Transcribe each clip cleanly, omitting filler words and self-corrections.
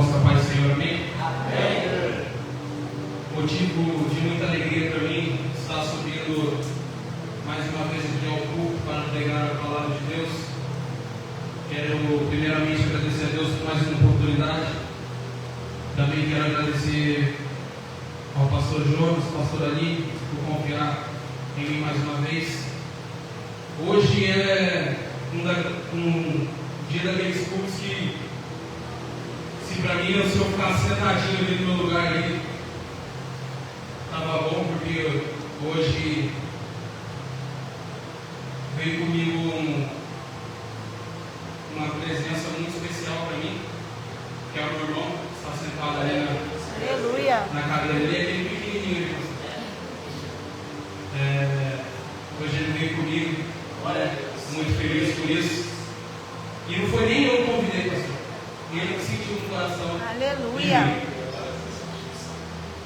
possa a paz do Senhor, amém? Amém. Motivo de muita alegria para mim estar subindo mais uma vez aqui ao culto para pregar a palavra de Deus. Quero primeiramente agradecer a Deus por mais uma oportunidade. Também quero agradecer ao pastor Jonas, ao pastor Ali, por confiar em mim mais uma vez. Hoje é um dia daqueles cultos que, se para mim, se eu ficasse sentadinho ali no meu lugar ali, estava bom, porque hoje veio comigo uma presença muito especial para mim, que é o meu irmão, que está sentado ali na cadeira dele, aquele pequenininho ali. Hoje ele veio comigo, muito feliz por isso. E não foi nem eu que convidei, pastor. Ele que sentiu no coração. Aleluia.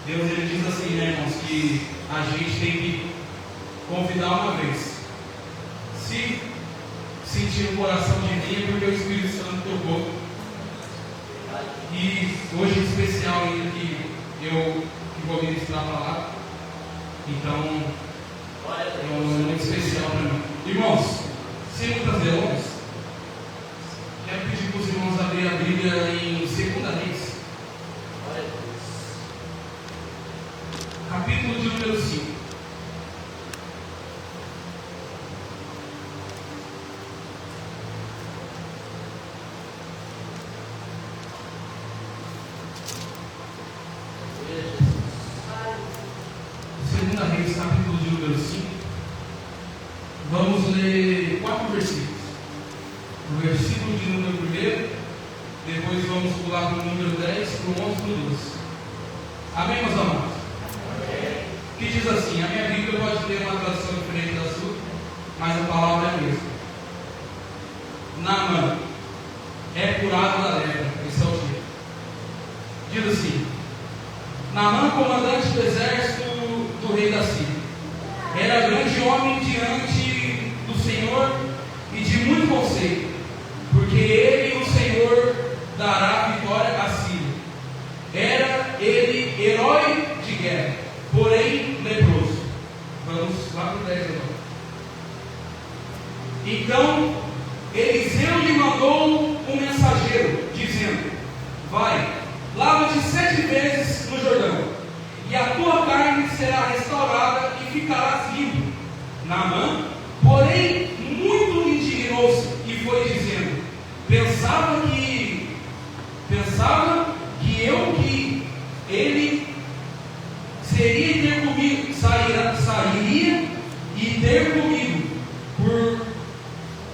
Deus, ele diz assim, né, irmãos, que a gente tem que convidar uma vez. Se sentir o coração de mim, é porque o Espírito Santo tocou. E hoje em especial ainda que eu vou ministrar a palavra. Então, é muito especial para mim. Irmãos, sem muitas delongas, quero pedir para os irmãos abrir a Bíblia em 2 Reis, capítulo de número 5. Segunda Reis, capítulo de número 5. Vamos ler 4 versículos. O versículo de número 1, depois vamos pular para o número 10, para o 11 e para o 12. Amém, meus amados? Amém. Que diz assim, a minha Bíblia pode ter uma tradução diferente da sua, mas a palavra é a mesma. Naamã é curado da lepra. Esse é o título. Diz assim: Naamã, comandante do exército do rei da Síria, era grande homem diante do Senhor e de muito conceito, porque ele, o Senhor, dará vitória à Síria. Era ele herói de guerra, porém leproso. Vamos lá para o 10 agora. Então Eliseu lhe mandou um mensageiro, dizendo: vai, lava-te 7 vezes no Jordão, e a tua carne será restaurada e ficarás limpo. Naamã, porém, muito indignou-se e foi dizendo: pensava que ele seria ter comigo, sairia e ter comigo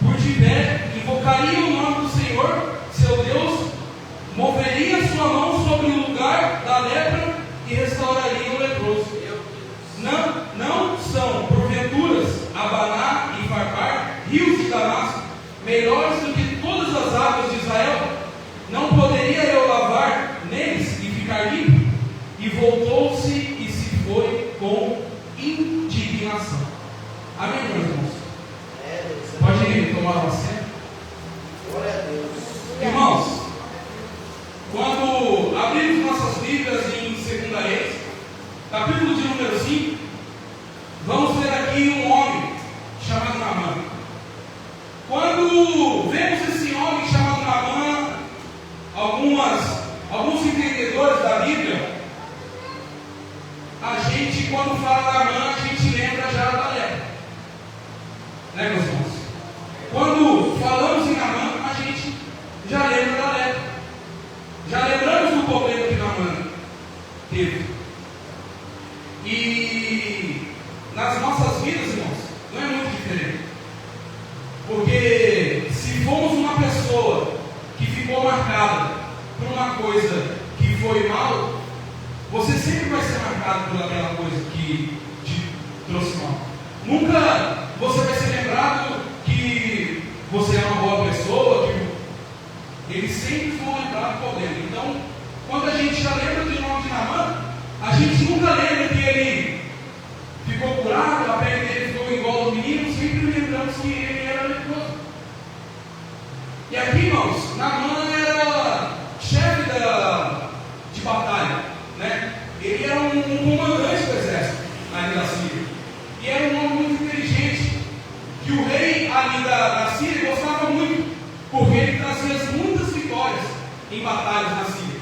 por de pé, invocaria o nome do Senhor, seu Deus, moveria sua mão sobre o lugar da lepra e restauraria o leproso. Não são, porventuras, Abaná e Farpar, rios de Damasco, melhores do que todas as águas de Israel? Não poderia eu lavar neles e ficar limpo? E voltou-se e se foi com indignação. Amém, meus irmãos? Pode tomar uma cena? Glória a Deus. Irmãos, quando abrimos nossas Bíblias em 2 Reis, capítulo de número 5, vamos ver aqui um homem chamado Naamã. Quando vemos esse homem chamado Naamã, alguns entendedores da Bíblia, a gente, quando fala Naamã, a gente lembra já da lepra, né, meus irmãos? Quando falamos em Naamã, a gente já lembra da lepra, já lembramos do problema que Naamã teve. E nas nossas vidas, irmãos, não é muito diferente. Porque se formos uma pessoa que ficou marcada por uma coisa que foi mal, você sempre vai ser marcado por aquela coisa que te trouxe mal. Nunca você vai ser lembrado que você é uma boa pessoa, que eles sempre vão lembrar do problema. Então, quando a gente já lembra do nome de Naamã, a gente nunca lembra que ele ficou curado, a pele dele ficou igual ao menino, sempre lembramos que ele era leproso. E aqui, irmãos, Naamã era chefe da como comandante do exército ali da Síria. E era um homem muito inteligente, que o rei ali da Síria gostava muito, porque ele trazia muitas vitórias em batalhas na Síria.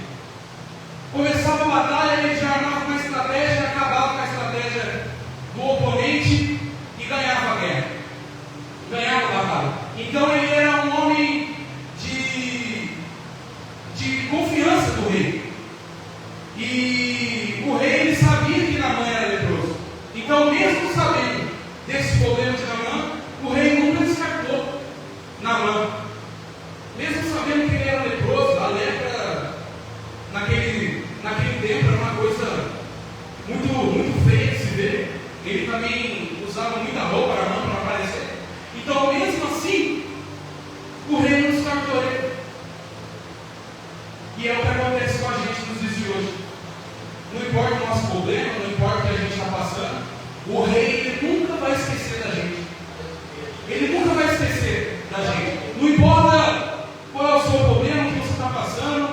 Começava a batalha, ele já armava uma estratégia, acabava com a estratégia do oponente e ganhava a guerra, ganhava a batalha. Então ele era um homem de confiança do rei. E o rei, ele sabia que Naamã era leproso. Então, mesmo sabendo desse problema de Naamã, o rei nunca descartou Naamã. Mesmo sabendo que ele era leproso, a lepra naquele tempo era uma coisa muito feia de se ver. Ele também usava muita roupa na mão para aparecer. Então, mesmo assim, o rei não descartou ele. E é o que acontece com a gente nos dias de hoje. Não importa o nosso problema, não importa o que a gente está passando, o rei ele nunca vai esquecer da gente. Ele nunca vai esquecer da gente. Não importa qual é o seu problema, o que você está passando,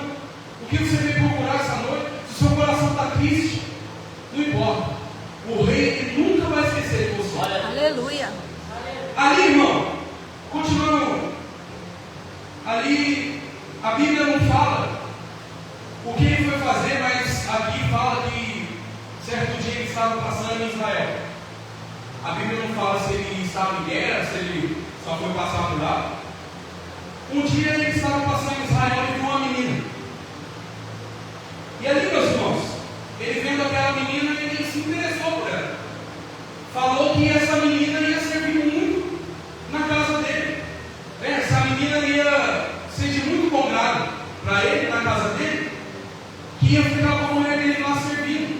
o que você veio procurar essa noite, se o seu coração está triste, não importa. O rei ele nunca vai esquecer de você. Aleluia. Ali, irmão, continuando. Ali, a Bíblia não fala o que ele foi fazer, mas aqui fala que certo dia ele estava passando em Israel. A Bíblia não fala se ele estava em guerra, se ele só foi passar por lá. Um dia ele estava passando em Israel e viu uma menina. E ali, meus irmãos, ele vendo aquela menina, ele se interessou por ela. Falou que essa menina ia servir muito na casa dele. Essa menina ia ser de muito bom grado para ele, na casa dele, que ia ficar com a mulher dele lá servindo.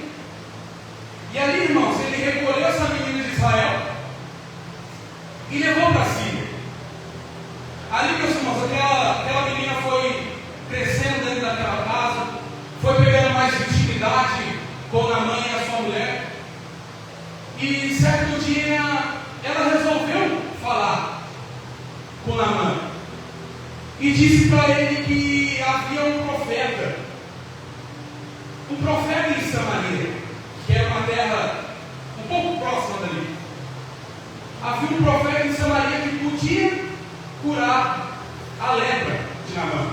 E ali, irmãos, ele recolheu essa menina de Israel e levou para a Síria. Ali, meus irmãos, aquela menina foi crescendo dentro daquela casa, foi pegando mais intimidade com a mãe e a sua mulher. E certo dia ela resolveu falar com Naamã e disse para ele que havia um profeta em Samaria, que era uma terra um pouco próxima dali. Havia um profeta em Samaria que podia curar a lepra de Naamã.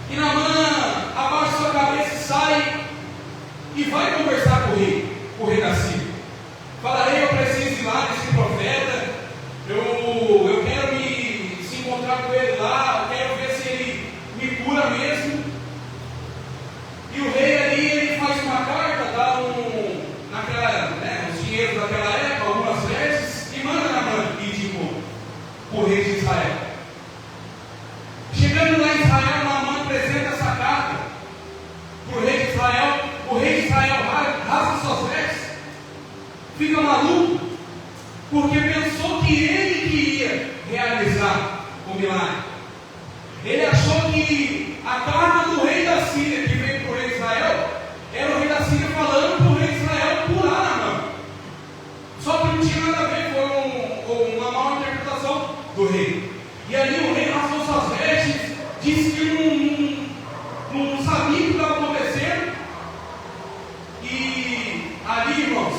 E Naamã abaixa sua cabeça e sai e vai conversar com o rei da Síria. Fala: rei, eu preciso ir lá nesse profeta, eu quero se encontrar com ele lá, eu quero ver se ele me cura mesmo. E o rei ali, ele faz uma carta, dá uns dinheiros daquela época, algumas vestes, e manda Naamã ir com o rei de Israel. Chegando lá em Israel, Naamã apresenta essa carta para o rei de Israel. O rei de Israel rasga suas vestes, fica maluco, porque pensou que ele queria realizar o milagre. Ele achou que a carta do rei da Síria, que veio para o rei de Israel, era o rei da Síria falando para o rei de Israel curar Naamã. Só que não tinha nada a ver, foi uma má interpretação do rei. E ali o rei rasgou suas vestes, disse que não sabia o que estava acontecendo. E ali, irmãos,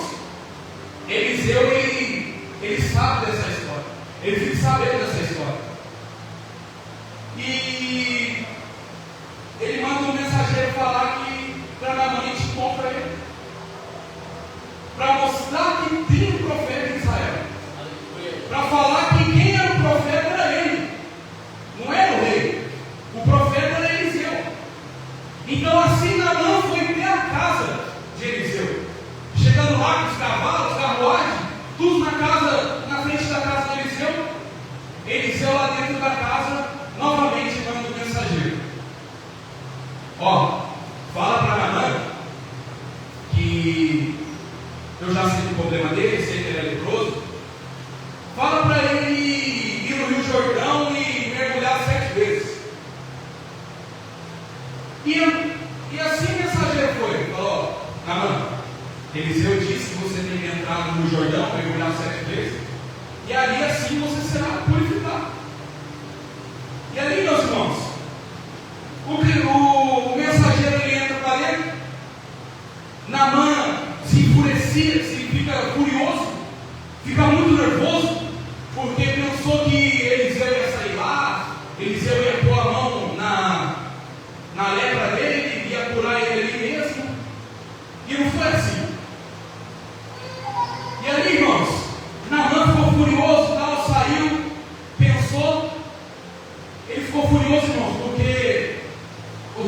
Eliseu, ele sabe dessa história. Ele fica sabendo dessa história. E ele manda um mensageiro falar que para Naamã a gente compra ele, para mostrar que tem um profeta em Israel, para falar que quem era o profeta era ele, não era o rei. O profeta era Eliseu. Então assim Naamã foi até a casa de Eliseu, chegando lá com os cavalos, carruagem, tudo na frente da casa de Eliseu. Eliseu lá dentro da casa novamente manda o mensageiro: ó, fala para Naamã que eu já sei o problema dele, sei que ele é leproso. Fala para ele ir no Rio Jordão e mergulhar 7 vezes. E assim o mensageiro foi, falou: ó, Naamã, Eliseu disse que você tem que entrar no Rio Jordão, mergulhar 7 vezes, e ali assim você será purificado. E ali, meus irmãos, o mensageiro ele entra para dentro. Naamã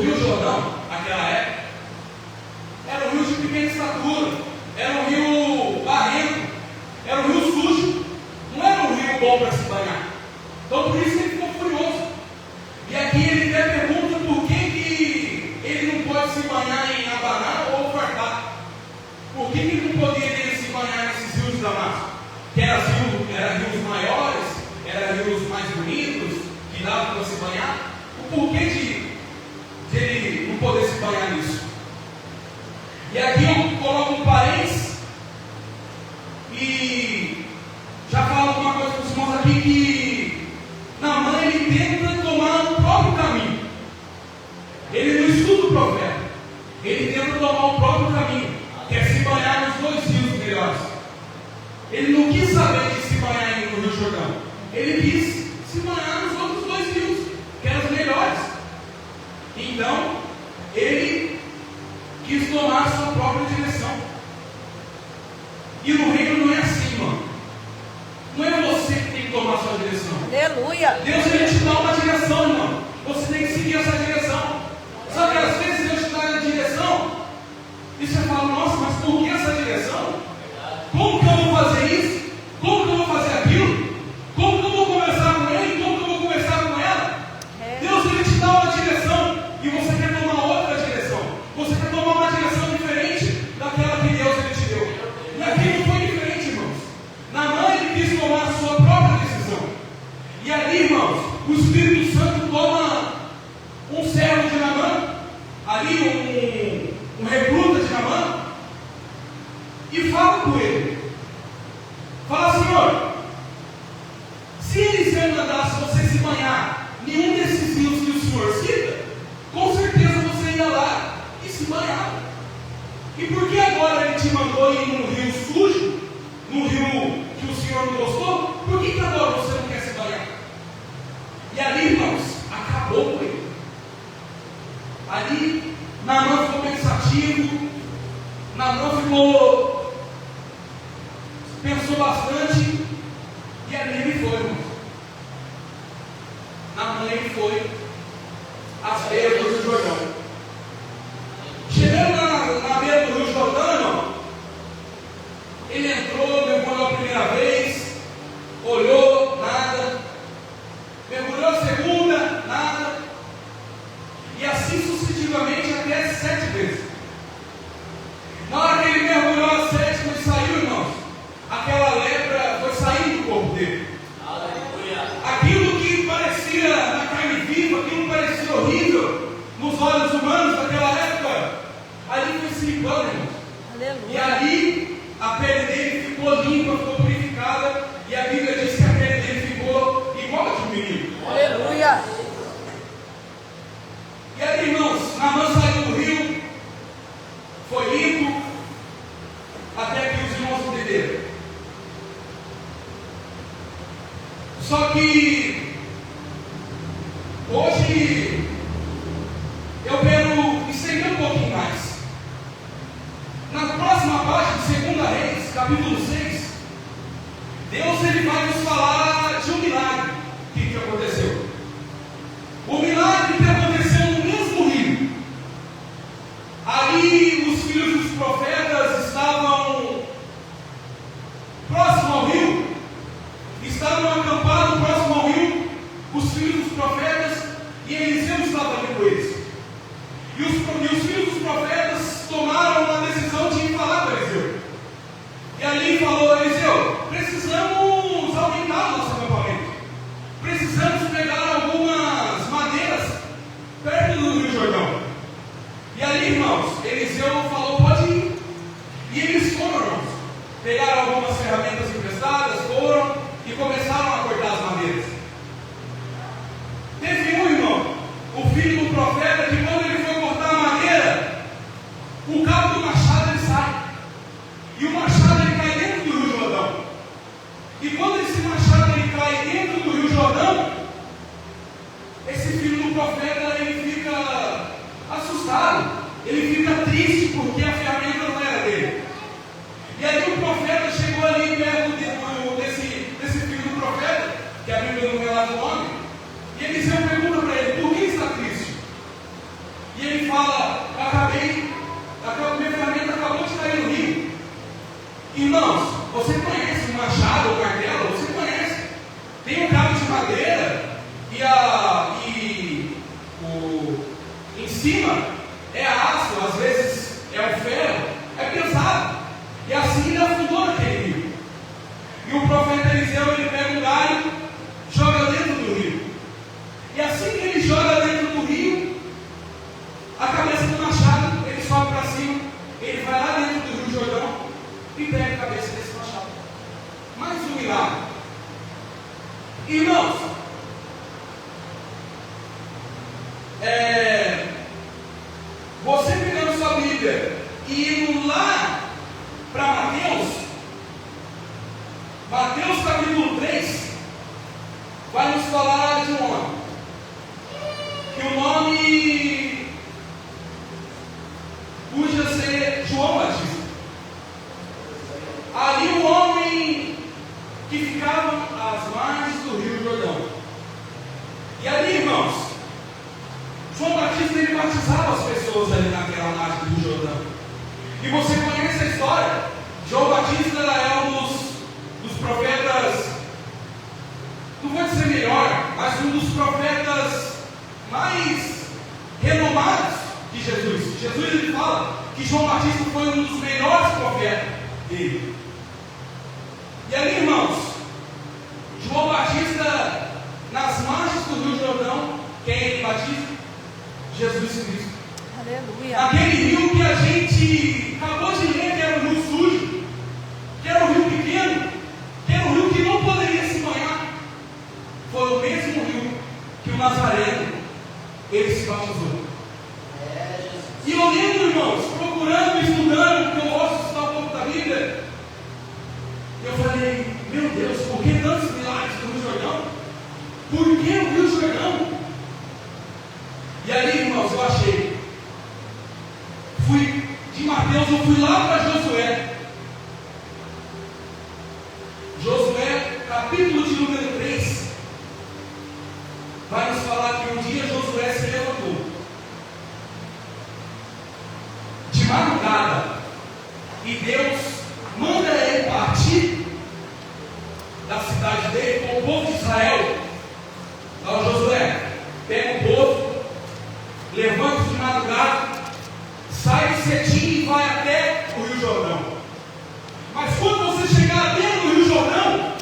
O Rio Jordão, naquela época, era um rio de pequena estatura, era um rio barrento, era um rio sujo, não era um rio bom para se banhar. Então por isso ele ficou furioso. E aqui ele até pergunta por que ele não pode se banhar em Abaná ou Farpá. Por que ele não poderia se banhar nesses rios de Damasco? Que eram rios maiores, eram rios mais bonitos, que dava para se banhar. O porquê de ele não poder se banhar nisso? E aqui eu coloco um parênteses e já falo alguma coisa para os irmãos aqui que Naamã ele tenta tomar o próprio caminho. Ele não estuda o profeta, ele tenta tomar o próprio caminho, que é se banhar nos dois rios melhores. Ele não quis saber de se banhar no Rio Jordão, ele quis se banhar nos outros dois rios, que eram os melhores. Então, ele quis tomar a sua própria direção. E no reino não é assim, mano. Não é você que tem que tomar a sua direção. Aleluia. Deus ele te dá uma direção, irmão. Você tem que seguir essa direção. Só que às vezes Deus te dá a direção e você fala, nossa, mas por que essa direção? Como que eu vou fazer isso? Como que eu vou fazer aquilo? Como que eu vou conversar com ele? Como que eu vou conversar com ela? Deus ele te dá uma direção e você quer tomar outra direção. Você quer tomar uma direção diferente daquela que Deus ele te deu. E aqui não foi diferente, irmãos. Naamã ele quis tomar a sua própria decisão. E ali, irmãos, o Espírito Santo toma um servo de Naamã, ali um recruta de Naamã, e fala com ele. Fala, Senhor, se Eliseu mandasse você se banhar em nenhum desses rios que o Senhor cita, com certeza você ia lá e se banhava. E por que agora ele te mandou ir num rio sujo, num rio que o Senhor não gostou? Por que agora você não quer se banhar? E ali, irmãos, acabou com ele. Ali, Naamã ficou pensativo, Naamã pensou bastante, e ali ele foi, irmãos. Naamã ele foi às beiras do Rio Jordão. Chegando na beira do Rio Jordão, irmão, ele entrou, mergulhou a primeira vez, olhou, nada, mergulhou a segunda, nada, e assim sucessivamente até 7 vezes. Na hora que ele mergulhou a 7ª e saiu, irmãos, aquela lepra foi saindo do corpo dele. Aquilo que parecia na carne viva, aquilo que parecia horrível nos olhos humanos daquela época, ali foi se limpando, irmãos. E ali a pele dele ficou limpa, ficou purificada, e a Bíblia diz que a pele dele ficou igual a de um menino. Aleluia. E aí, irmãos, Naamã saiu do rio, foi limpo, até que os irmãos entenderam. Só que hoje eu quero estender um pouquinho mais. Na próxima página, 2 Reis, capítulo 6, Deus ele vai nos falar de um milagre que aconteceu. O milagre que aconteceu no mesmo rio. Ali os filhos dos profetas estavam próximo ao rio, estavam acampados próximo ao rio, os filhos dos profetas, e Eliseu estava ali com eles. E os filhos dos profetas tomaram uma decisão de ir falar com Eliseu. E ali falou: Eliseu, precisamos aumentar o nosso acampamento. Precisamos pegar algumas madeiras perto do Rio Jordão. E ali, irmãos, Eliseu falou: pode ir. E eles foram, irmãos. Pegaram algumas ferramentas emprestadas, foram e começaram a cortar as madeiras. Teve um, irmão, o filho do profeta, que quando ele foi cortar a madeira, o cabo do machado ele sai. E o machado ele cai dentro do Rio Jordão. E quando esse machado ele cai dentro do Rio Jordão, esse filho do profeta ele fica assustado, ele fica triste porque a ferramenta não era dele. E aí o profeta chegou ali perto desse filho do profeta, que a Bíblia não relata o nome, e Eliseu pergunta para ele: por que está triste? E ele fala: minha ferramenta acabou de cair no rio. Irmãos, você conhece um machado ou martelo? Você conhece? Tem um cabo de madeira em cima é aço, às vezes é o ferro, é pesado. E assim ele afundou naquele rio. E o profeta Eliseu, ele pega um galho, joga dentro do rio. E assim que ele joga dentro do rio, a cabeça do machado, ele sobe para cima, ele vai lá dentro do Rio Jordão e pega a cabeça desse machado. Mais um milagre. Irmãos, você pegando sua Bíblia e indo lá para Mateus capítulo 3, vai nos falar de um homem, que o nome podia ser João Batista. Ali o homem que ficava às margens do Rio Jordão. E ali, irmãos, João Batista, ele batizava as pessoas ali naquela margem do Rio Jordão. E você conhece a história. João Batista é um dos profetas, não vou dizer melhor, mas um dos profetas mais renomados de Jesus. Jesus, ele fala que João Batista foi um dos melhores profetas dele. E ali, irmãos, João Batista, nas margens do Rio Jordão, quem ele batiza? Jesus Cristo. Aleluia. Aquele rio que a gente acabou de ler, que era um rio sujo, que era um rio pequeno, que era um rio que não poderia se banhar, foi o mesmo rio que o Nazareno, ele se batizou. E olhando, irmãos, procurando, estudando, porque eu gosto de estudar um pouco da Bíblia, eu falei: meu Deus, por que tantos milagres no Rio Jordão? Por que o Rio Jordão? E ali, irmãos, eu achei. De Mateus, eu fui lá para Josué. Josué, capítulo de número 3, vai nos falar que um dia Josué se levantou de madrugada e Deus manda ele partir da cidade dele com o povo de Israel. Fala: Josué, pega o povo, levanta de madrugada, sai cedinho e vai até o Rio Jordão. Mas quando você chegar dentro do Rio Jordão,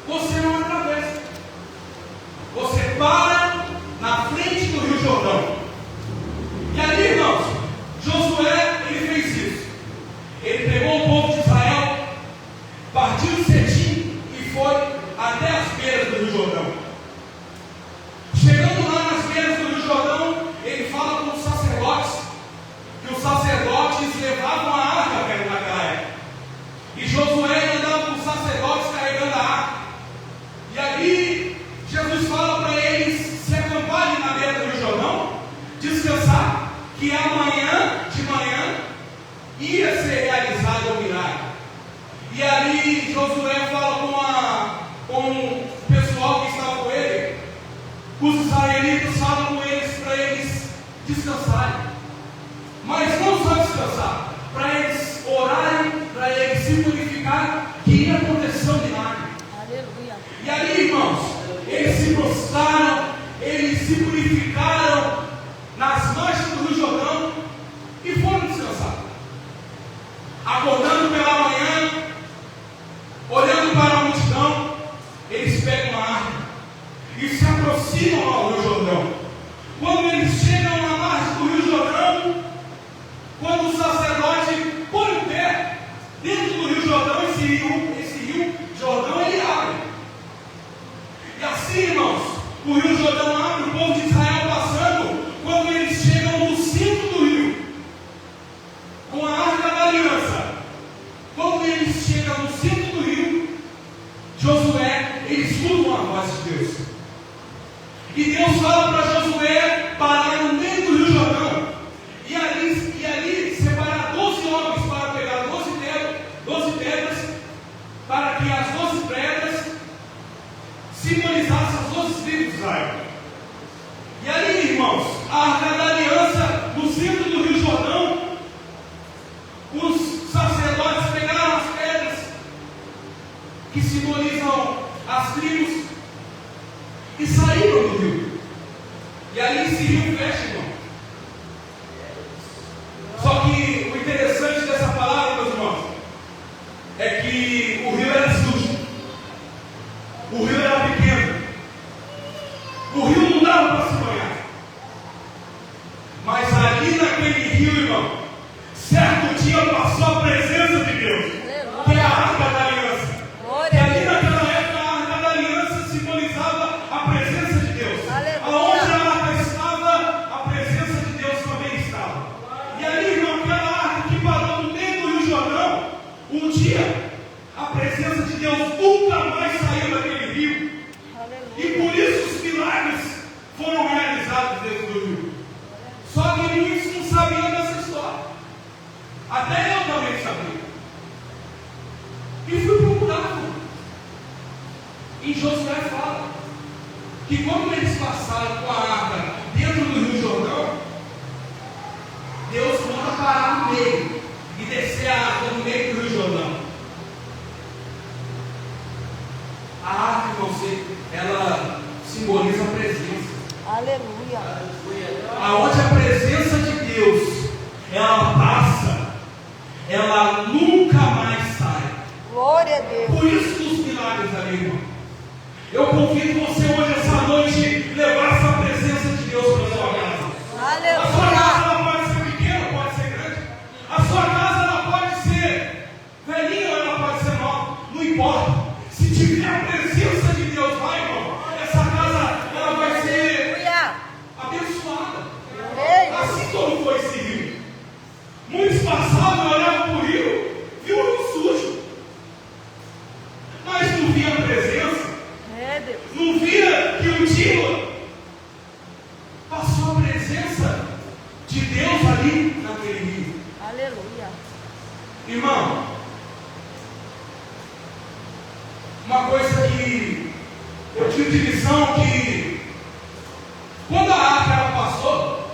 você não atravessa. Você para na frente do Rio Jordão. E ali, irmãos, Josué, ele fez isso. Ele pegou o povo de Israel, partiu cedinho e foi até as beiras do Rio Jordão. Chegando lá nas beiras do Rio Jordão, ele fala com os sacerdotes, que os sacerdotes levavam a arca naquela época. E Josué andava com os sacerdotes carregando a arca. E ali, Jesus fala para eles se acamparem na beira do Rio Jordão, descansar, que amanhã de manhã ia ser realizado o milagre. E ali Josué fala com o pessoal que estava com ele. Os israelitas falam com eles para eles descansarem. Mas não só descansar, para eles orarem, para eles se purificarem, que ia acontecer um milagre. Aleluia. E ali, irmãos, eles se prostraram, eles se purificaram nas margens do Rio Jordão e foram descansar. Acordando pela manhã, olhando para a multidão, eles pegam a arca e se aproximam ao Rio Jordão. Quando eles chegam na margem do Rio Jordão, quando o sacerdote põe o pé dentro do Rio Jordão, esse rio Jordão, ele abre. E assim, irmãos, o Rio Jordão abre, o povo de Israel passando. Quando eles chegam no centro do rio, com a arca da aliança, quando eles chegam no centro do rio, Josué, eles escutam a voz de Deus. E Deus fala para Josué parar no meio do Rio Jordão. E ali separar 12 homens para pegar 12 pedras, para que as 12 pedras simbolizassem as 12 tribos de Israel. E ali, irmãos, a arca da aliança certo dia passou a presença de Deus, que é a Arca da Aliança. E ali naquela época a Arca da Aliança simbolizava a presença de Deus. Aonde a arca estava, a presença de Deus também estava. E ali, irmão, aquela arca que parou no meio do Rio Jordão, um dia a presença de Deus nunca mais saiu daquele rio. E por isso os milagres foram realizados dentro do rio. Só que muitos não sabiam dessa história. Até eu também sabia. E fui procurar. E Josué fala que quando eles passaram com a arca dentro do Rio Jordão, Deus manda parar no meio e descer a arca no meio do Rio Jordão. A arca, irmãos, ela simboliza a presença. Aleluia. Aonde a presença de Deus ela passa, ela nunca mais sai. Glória a Deus. Por isso que os milagres ali, irmão. Eu convido você hoje, essa noite, levar essa presença de Deus para a sua casa. A sua casa ela pode ser pequena, pode ser grande. A sua casa ela pode ser velhinha ou ela pode ser nova. Não importa. Se tiver a presença de Deus lá, irmão, essa casa ela vai ser abençoada. Assim como foi esse rio. Muitos passavam e olhavam para o rio, viam o rio sujo. Mas não via a presença. Não via que um dia passou a presença de Deus ali naquele rio. Aleluia. Irmão, uma coisa que eu tive de visão que quando a arca ela passou,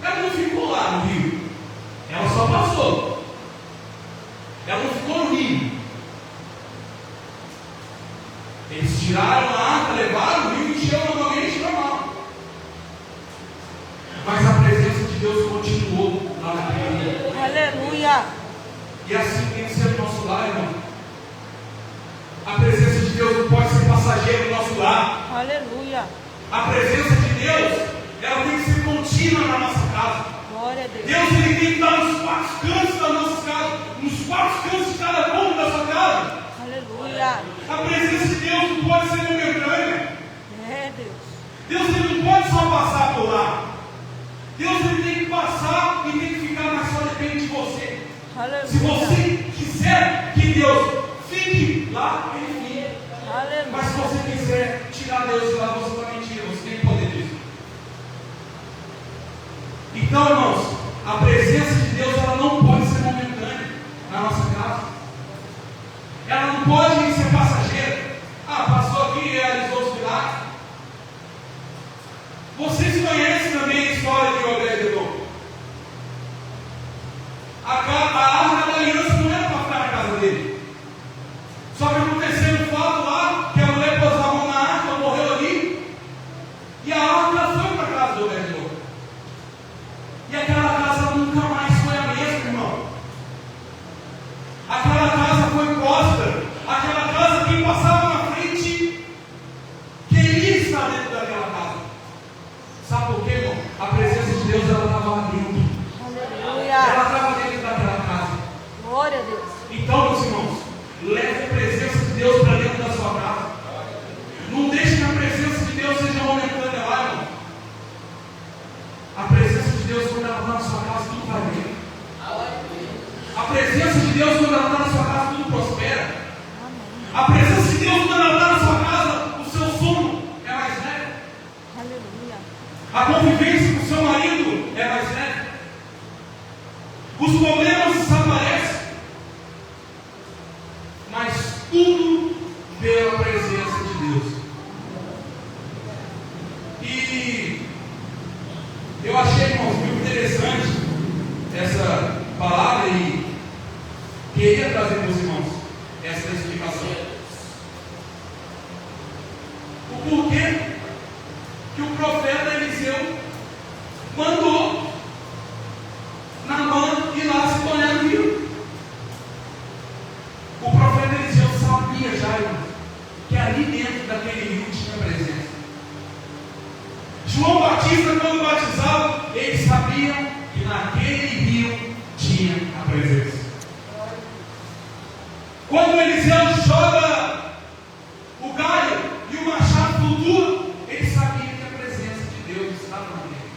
ela não ficou lá no rio. Ela só passou. Ela não ficou no rio. Eles tiraram a arca, levaram o rio e encheu novamente normal. Mas a presença de Deus continuou lá naquele rio. Aleluia. E assim tem que ser o nosso lar, irmão. A presença de Deus não pode ser passageira no nosso lar. Aleluia. A presença de Deus, ela tem que ser contínua na nossa casa. Glória a Deus. Deus ele tem que estar nos quatro cantos da nossa casa, nos quatro cantos de cada ponto da sua casa. Aleluia. A presença de Deus não pode ser momentânea. É Deus. Deus ele não pode só passar por lá. Deus ele tem que passar e tem que ficar, mas só depende de você. Aleluia. Se você quiser que Deus fique lá, ele fica. Aleluia. Mas se você quiser tirar Deus de lá, você vai mentir, você tem poder disso. Então, irmãos, a presença de Deus ela não pode ser momentânea na nossa casa. Ela não pode ser passageira. Ah, passou aqui e realizou os milagres. Vocês conhecem também a história de Obed-Edom. A arca da aliança não era para ficar na casa dele. Só que aconteceu um fato lá, que a mulher pôs a mão na arca, morreu ali, e a arca foi para a casa do Obed-Edom. E aquela casa nunca mais foi a mesma, irmão. Aquela casa foi próspera. Aquela casa, quem passava na frente, queria estar dentro daquela casa. Sabe por quê, irmão? A presença de Deus, ela estava lá dentro. Aleluia. Ela estava dentro daquela casa. Glória a Deus. Então, meus irmãos, leve a presença de Deus para dentro da sua casa. Não deixe que a presença de Deus seja momentânea lá, irmão. A presença de Deus, quando ela está na sua casa, tudo vai bem. A presença de Deus, quando ela está na sua casa, tudo prospera. A presença de Deus, quando ela está na sua casa, o seu sono é mais leve. Aleluia. A convivência com o seu marido é mais leve. Os problemas desaparecem. Mas tudo pela presença de Deus. E eu achei, irmãos, muito interessante essa palavra e queria trazer para os irmãos essa explicação. O porquê que o profeta Eliseu mandou Naamã ir lá se banhar no rio. O profeta Eliseu sabia já, irmão, que ali dentro daquele rio tinha presença. João Batista, quando batizava, eles sabiam que naquele rio tinha Quando Eliseu joga o galho e o machado flutua, ele sabia que a presença de Deus estava nele.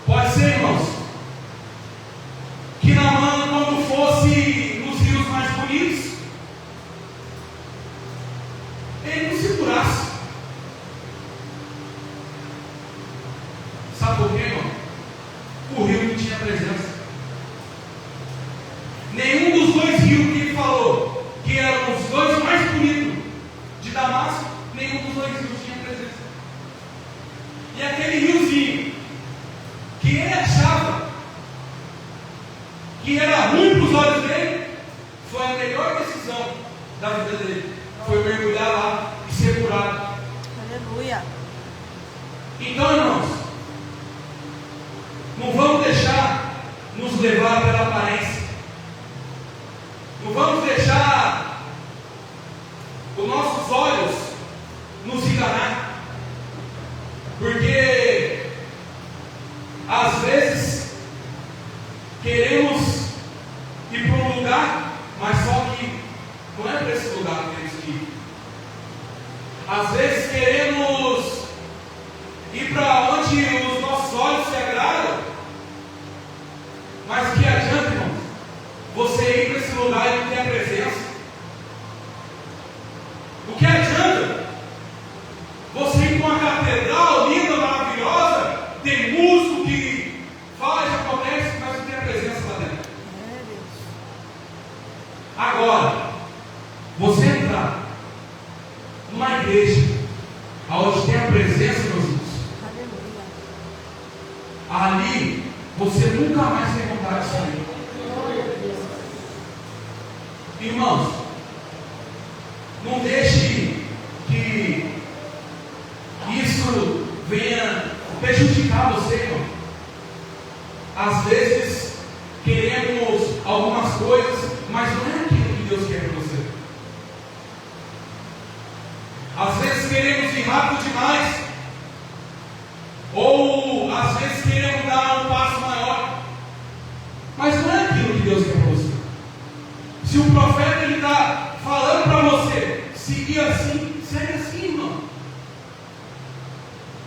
Pode ser, irmãos, que Naamã, quando fosse nos rios mais bonitos, ele não segurasse. Sabe por quê, irmão? O rio não tinha presença. Nenhum dos dois rios que ele falou, que eram os dois mais bonitos de Damasco, nenhum dos dois rios tinha presença. E aquele riozinho, que ele achava que era ruim para os olhos dele, foi a melhor decisão da vida dele. Foi mergulhar lá e ser curado. Aleluia. Então, irmãos, não vamos deixar nos levar pela aparência. Não vamos deixar os nossos olhos nos enganar. Porque às vezes queremos ir para um lugar, mas só que não é para esse lugar que temos que ir. Às vezes queremos ir para onde os nossos olhos se agradam, mas o que adianta, irmão? Você ir para esse lugar e não ter a presença? O que adianta você ir para uma catedral linda, maravilhosa, tem músico que fala e acontece, mas não tem a presença lá dentro? Agora, você entrar numa igreja onde tem a presença, meus irmãos, ali você nunca mais tem vontade de sair. Irmãos, não deixe que isso venha prejudicar você, irmão. Às vezes queremos algumas coisas, mas não é aquilo que Deus quer para você. Às vezes queremos ir rápido demais, ou às vezes queremos dar um passo maior, mas não é aquilo que Deus quer para você. Se o profeta ele está falando para você seguir assim, segue assim, irmão,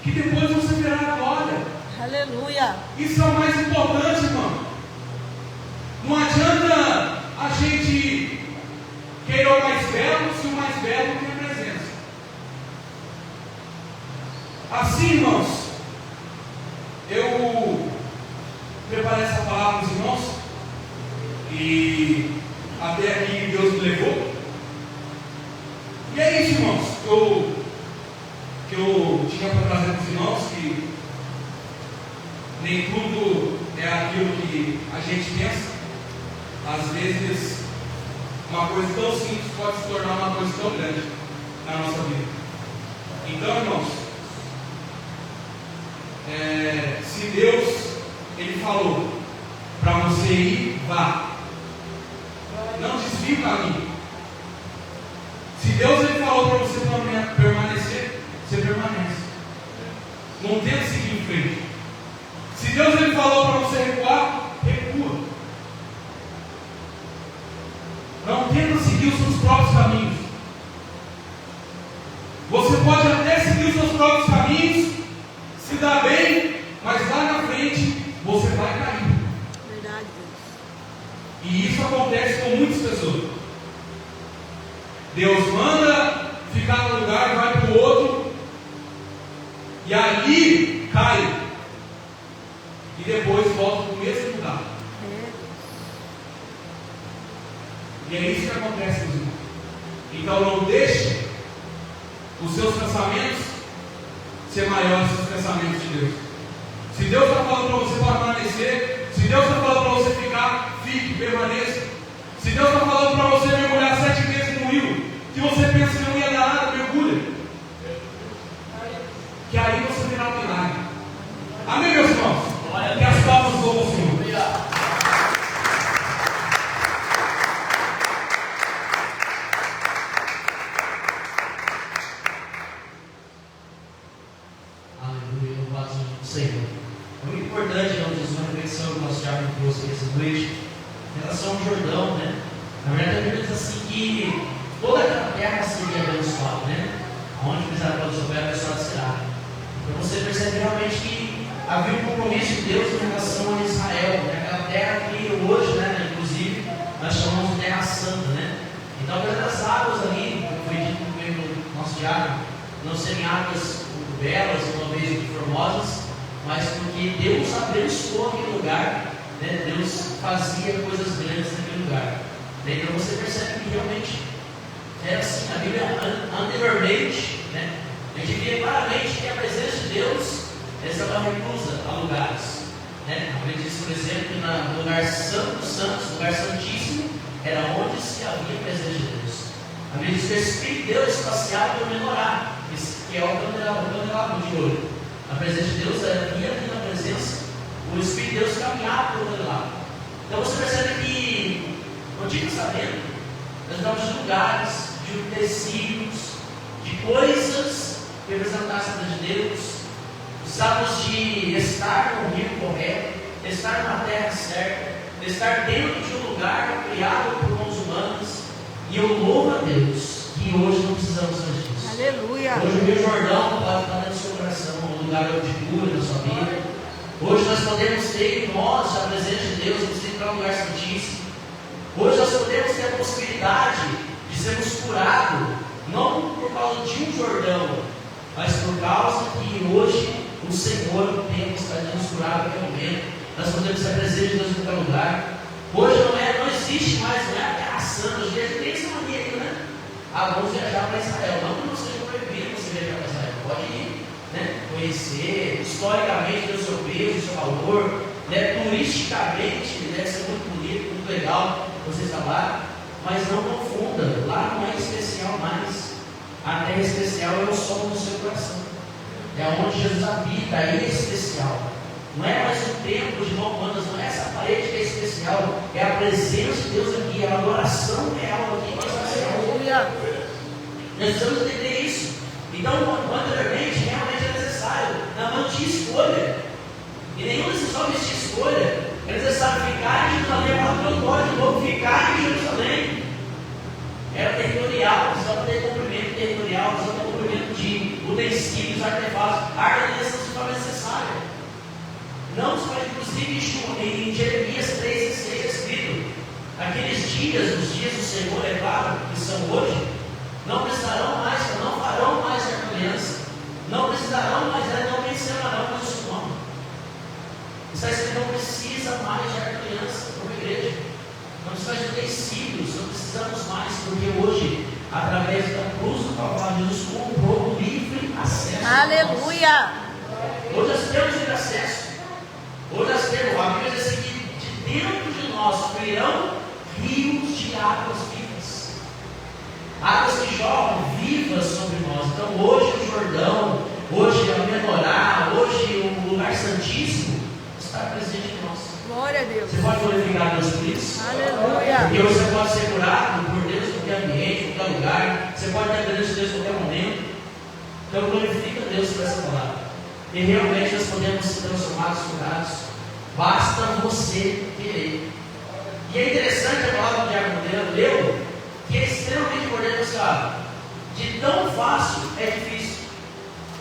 que depois você verá a glória. Aleluia. Isso é o mais importante, irmão. Não adianta a gente querer o mais belo se o mais belo não tem a presença. Assim, irmãos, eu preparei essa palavra para os irmãos e até aqui Deus me levou. E é isso, irmãos, que eu tinha para trazer para os irmãos, que nem tudo é aquilo que a gente pensa. Às vezes uma coisa tão simples pode se tornar uma coisa tão grande na nossa vida. Então, irmãos, se Deus ele falou para você ir, vá. Não desvie o caminho. Se Deus ele falou para você permanecer, você permanece. Não tenta seguir em frente. Se Deus ele falou para você recuar, recua. Não tenta seguir os seus próprios caminhos. Você pode até seguir os seus próprios caminhos, se dá bem, mas lá na frente você vai cair. Verdade, Deus. E isso acontece com muitas pessoas. Deus manda ficar num lugar, vai para o outro, e ali cai, e depois volta para o mesmo lugar. E é isso que acontece, meus irmãos. Então não deixe os seus pensamentos ser maiores que os pensamentos de Deus. Se Deus está falando para você permanecer, se Deus está falando para você ficar, fique, permaneça. Se Deus está falando para você mergulhar 7 vezes no rio, que você pensa que não ia dar nada, mergulha. Que aí você verá o milagre. Amém, meus irmãos? Que as palmas louvam o Senhor. Aleluia, louvado seja o Senhor. É muito importante, irmão Jesus, uma reflexão que o nosso Thiago trouxe essa noite, em relação ao Jordão, né? Na verdade, a Bíblia diz assim que toda aquela terra seria abençoada, né? Onde pisar pelo seu pé, abençoado será. Então você percebe realmente que havia um compromisso de Deus em relação a Israel, né? Aquela terra que hoje, né, inclusive, nós chamamos de Terra Santa, né? Então, apesar das águas ali, como foi dito pelo nosso diácono, não serem águas muito belas, uma vez muito formosas, mas porque Deus abençoou aquele lugar, né? Deus fazia coisas grandes naquele lugar. Então você percebe que realmente era assim. A Bíblia anteriormente, né? A gente via claramente que a presença de Deus estava reclusa a lugares, né? A Bíblia diz, por exemplo, que no lugar santo dos santos, lugar santíssimo, era onde se havia a presença de Deus. A Bíblia diz que o Espírito de Deus passeava pelo menorá, que é o candelabro de ouro. A presença de Deus havia ali na presença, o Espírito de Deus caminhava pelo candelabro. Então você percebe que no Antigo Testamento nós estamos de lugares, de utensílios, de coisas que representassem a presença de Deus. Precisamos de estar no rio correto, de estar na terra certa, de estar dentro de um lugar criado por mãos humanas. E eu louvo a Deus que hoje não precisamos mais disso. Aleluia. Hoje o Rio Jordão pode estar dentro do seu coração, um lugar de cura na sua vida. Hoje nós podemos ter em nós a presença de Deus, nos entrar no lugar santíssimo. Hoje nós podemos ter a possibilidade de sermos curados, não por causa de um Jordão, mas por causa que hoje o Senhor tem a nos curar naquele momento. Nós podemos ter a presença de Deus em qualquer lugar. Hoje não existe mais, não é a Terra Santa. Hoje a gente tem essa mania aí, né? Vamos viajar para Israel. Não que não seja proibido você viajar para Israel. Pode ir, né? Conhecer historicamente o seu peso, o seu valor, né? Turisticamente deve ser muito bonito, muito legal você estar lá. Mas não confunda, lá não é especial mais. A terra especial é o sol do seu coração. É onde Jesus habita, aí é especial. Não é mais o templo de Romanas, não é essa parede que é especial, é a presença de Deus aqui, é a adoração real aqui que é especial. Nós precisamos entender isso. Então, anteriormente, realmente é necessário, não tinha escolha, e nenhum desses homens tinha escolha. É necessário ficar em Jerusalém, para de novo ficar em Jerusalém. Era territorial, precisava ter cumprimento territorial, precisava ter cumprimento de utensílios, artefatos. A organização se torna necessária. Não se faz, inclusive, em Jeremias 3,6 é escrito: aqueles dias, os dias do Senhor, é claro, que são hoje, não precisarão mais, não farão mais a aliança, não precisarão mais, não mencionarão mais o seu nome. Está escrito: não precisa mais de aliança como igreja, não precisa de utensílios, não precisamos mais, porque hoje, através da cruz do Calvário, Jesus comprou livre acesso. Aleluia! Hoje nós temos livre acesso. Hoje nós temos, a Bíblia diz assim, que de dentro de nós fluirão rios de águas vivas. Águas que jorram vivas sobre nós. Então hoje o Jordão, hoje a menorá, hoje o lugar santíssimo está presente em nós. Glória a Deus. Você pode glorificar Deus por isso? Aleluia. Porque você pode ser curado por Deus em qualquer ambiente, em qualquer lugar. Você pode ter a presença de Deus em qualquer momento. Então glorifica Deus por essa palavra. E realmente nós podemos ser transformados, curados. Basta você querer. E é interessante a palavra do Diácono leu, que é extremamente importante, pessoal. De tão fácil é difícil.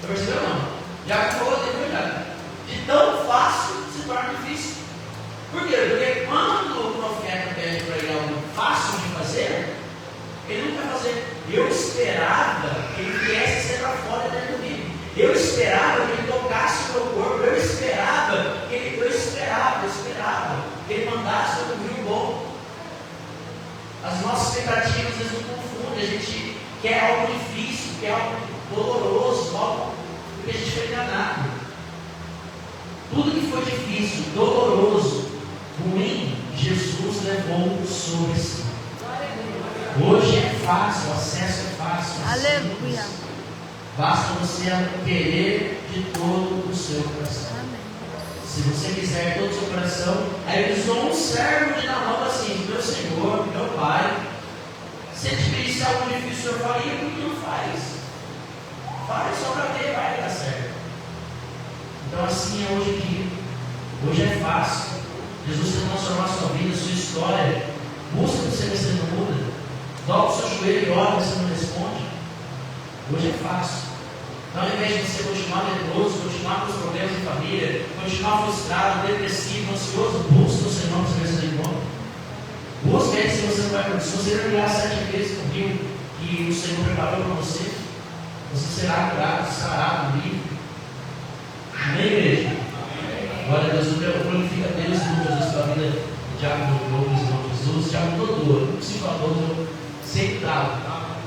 Você percebeu ou não? Já falou, tem verdade. De tão fácil se torna difícil. Por quê? Porque quando o profeta pede para ele algo fácil de fazer, ele não vai fazer. Eu esperava que ele viesse ser para fora dentro do mim. Eu esperava que ele tocasse o meu corpo. Eu esperava que ele mandasse o rio bom. As nossas expectativas às vezes nos confundem. A gente quer algo difícil, quer algo doloroso, algo porque a gente foi enganado. Tudo que foi difícil, doloroso, ruim, Jesus levou sobre si. Hoje é fácil, o acesso é fácil. Aleluia. Basta você querer de todo o seu coração. Amém. Se você quiser de todo o seu coração, aí ele usou um servo de Naamã assim: meu Senhor, meu Pai, se ele te pedisse algo difícil, o Senhor faria, por que não faz? Faz só para ver, vai dar certo. Então assim é hoje em dia. Hoje é fácil. Jesus quer transformar a sua vida, a sua história. Busca você, você não muda. Dobra o seu joelho e ora, você não responde. Hoje é fácil. Então, ao invés de você continuar nervoso, continuar com os problemas de família, continuar frustrado, depressivo, ansioso, busca o Senhor para ver se ele encontra. Busca ele se você não vai. Se você mergulhar 7 vezes no rio que o Senhor preparou para você, você será curado, sarado, livre. Amém, igreja? Glória a Deus. Glorifica a Deus em nome de Jesus pela vida do diabo do Globo, em nome de Jesus. O diabo doutor, não preciso falar doutor, sempre dá.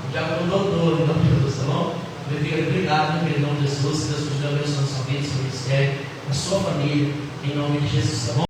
O diabo doutor, em nome de Jesus, tá bom? Obrigado, em nome de Jesus. Que Deus continue abençoando a sua vida, seu ministério, a sua família, em nome de Jesus, tá bom?